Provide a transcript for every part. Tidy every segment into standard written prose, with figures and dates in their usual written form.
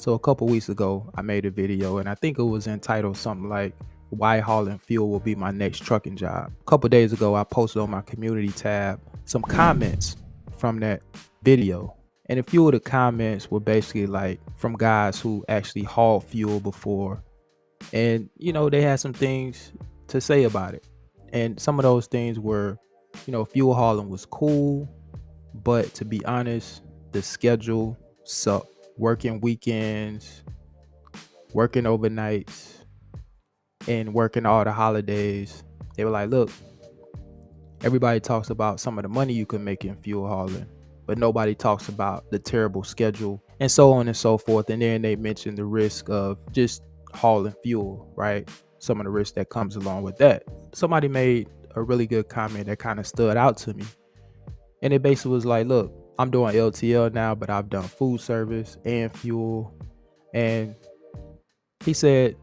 So a couple weeks ago, I made a video and I think it was entitled something like "Why Hauling Fuel Will Be My Next Trucking Job." A couple days ago, I posted on my community tab some comments from that video. And a few of the comments were basically like from guys who actually hauled fuel before. And, they had some things to say about it. And some of those things were, fuel hauling was cool, but to be honest, the schedule sucked. Working weekends, working overnights, and working all the holidays. They were like, look, everybody talks about some of the money you can make in fuel hauling, but nobody talks about the terrible schedule and so on and so forth. And then they mentioned the risk of just hauling fuel, right? Some of the risk that comes along with that. Somebody made a really good comment that kind of stood out to me. And it basically was like, look, I'm doing LTL now, but I've done food service and fuel. And he said,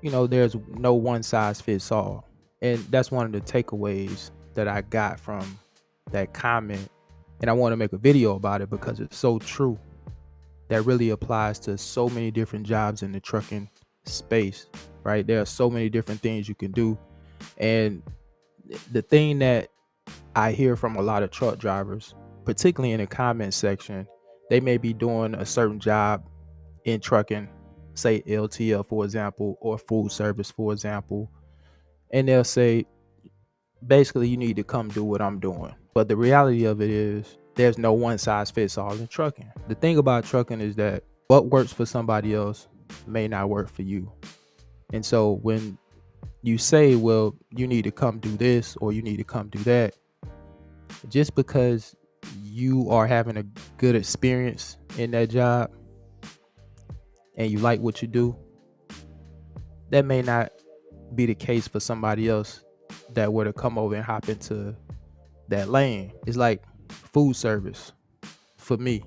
there's no one size fits all. And that's one of the takeaways that I got from that comment. And I want to make a video about it because it's so true. That really applies to so many different jobs in the trucking space, right? There are so many different things you can do. And the thing that I hear from a lot of truck drivers, particularly in the comment section, they may be doing a certain job in trucking, say LTL, for example, or food service, for example, and they'll say, basically, you need to come do what I'm doing. But the reality of it is, there's no one size fits all in trucking. The thing about trucking is that what works for somebody else may not work for you. And so when you say, well, you need to come do this or you need to come do that, just because you are having a good experience in that job and you like what you do, that may not be the case for somebody else that were to come over and hop into that lane. It's like food service. For me,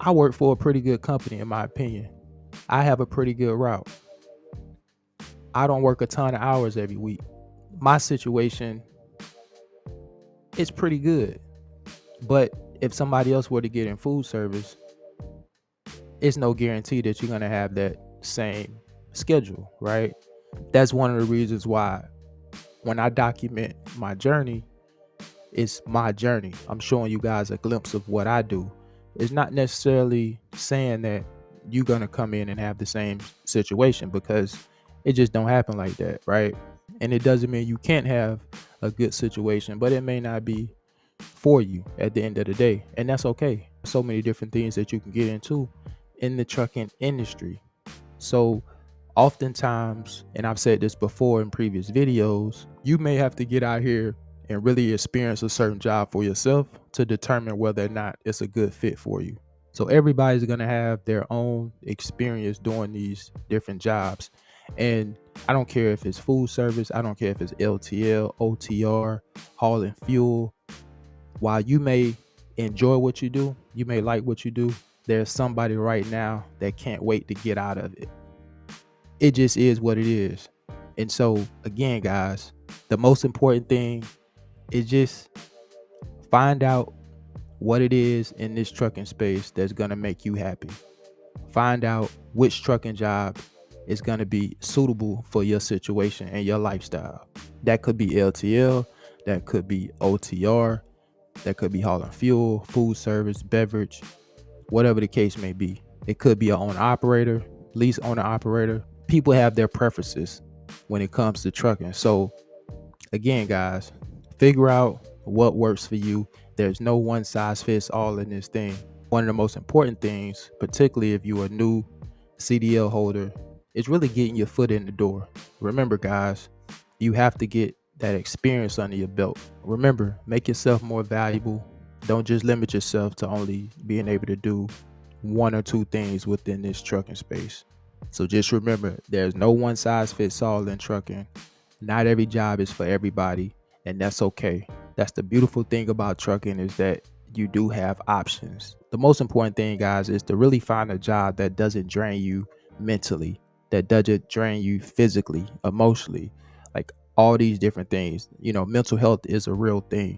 I work for a pretty good company, in my opinion. I have a pretty good route. I don't work a ton of hours every week. My situation is pretty good. But if somebody else were to get in food service, it's no guarantee that you're going to have that same schedule, right? That's one of the reasons why when I document my journey, it's my journey. I'm showing you guys a glimpse of what I do. It's not necessarily saying that you're going to come in and have the same situation, because it just don't happen like that, right? And it doesn't mean you can't have a good situation, but it may not be for you at the end of the day. And that's okay. So many different things that you can get into in the trucking industry. So oftentimes, and I've said this before in previous videos, you may have to get out here and really experience a certain job for yourself to determine whether or not it's a good fit for you. So everybody's going to have their own experience doing these different jobs. And I don't care if it's food service, I don't care if it's LTL, OTR, hauling fuel. While you may enjoy what you do, you may like what you do, there's somebody right now that can't wait to get out of it. It just is what it is. And so again, guys, the most important thing is just find out what it is in this trucking space that's going to make you happy. Find out which trucking job is going to be suitable for your situation and your lifestyle. That could be LTL, that could be OTR, that could be hauling fuel, food service, beverage, whatever the case may be. It could be an owner operator, lease owner operator. People have their preferences when it comes to trucking. So again, guys, figure out what works for you. There's no one size fits all in this thing. One of the most important things, particularly if you're a new CDL holder, is really getting your foot in the door. Remember, guys, you have to get that experience under your belt. Remember, make yourself more valuable. Don't just limit yourself to only being able to do one or two things within this trucking space. So just remember, there's no one size fits all in trucking. Not every job is for everybody, and that's okay. That's the beautiful thing about trucking, is that you do have options. The most important thing, guys, is to really find a job that doesn't drain you mentally, that doesn't drain you physically, emotionally, like all these different things. Mental health is a real thing.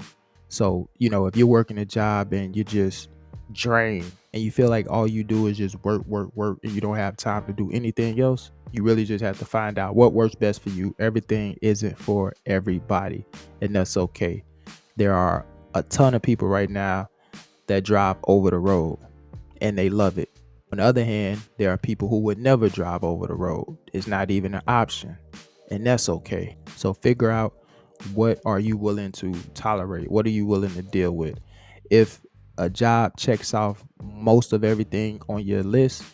So, if you're working a job and you're just drained, and you feel like all you do is just work, work, work, and you don't have time to do anything else, you really just have to find out what works best for you. Everything isn't for everybody, and that's okay. There are a ton of people right now that drive over the road and they love it. On the other hand, there are people who would never drive over the road. It's not even an option, and that's okay. So figure out, what are you willing to tolerate? What are you willing to deal with? If a job checks off most of everything on your list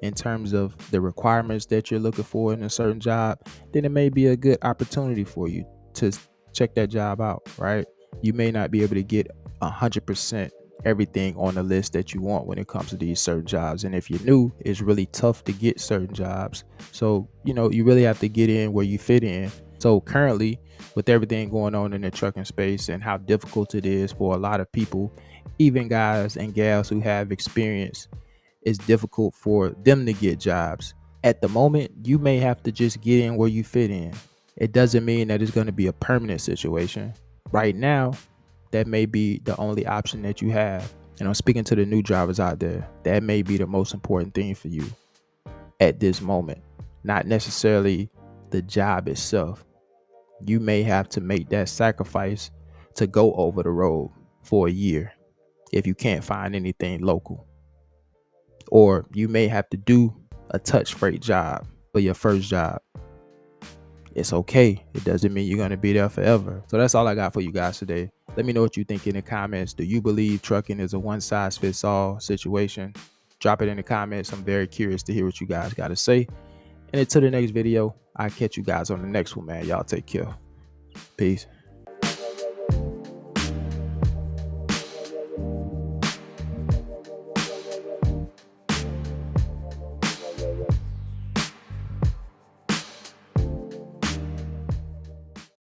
in terms of the requirements that you're looking for in a certain job, then it may be a good opportunity for you to check that job out, right? You may not be able to get 100% everything on the list that you want when it comes to these certain jobs. And if you're new, it's really tough to get certain jobs. So, you really have to get in where you fit in. So currently, with everything going on in the trucking space and how difficult it is for a lot of people, even guys and gals who have experience, it's difficult for them to get jobs. At the moment, you may have to just get in where you fit in. It doesn't mean that it's going to be a permanent situation. Right now, that may be the only option that you have. And I'm speaking to the new drivers out there. That may be the most important thing for you at this moment, not necessarily the job itself. You may have to make that sacrifice to go over the road for a year if you can't find anything local. Or you may have to do a touch freight job for your first job. It's okay. It doesn't mean you're going to be there forever. So that's all I got for you guys today. Let me know what you think in the comments. Do you believe trucking is a one size fits all situation? Drop it in the comments. I'm very curious to hear what you guys got to say. And until the next video, I'll catch you guys on the next one, man. Y'all take care. Peace.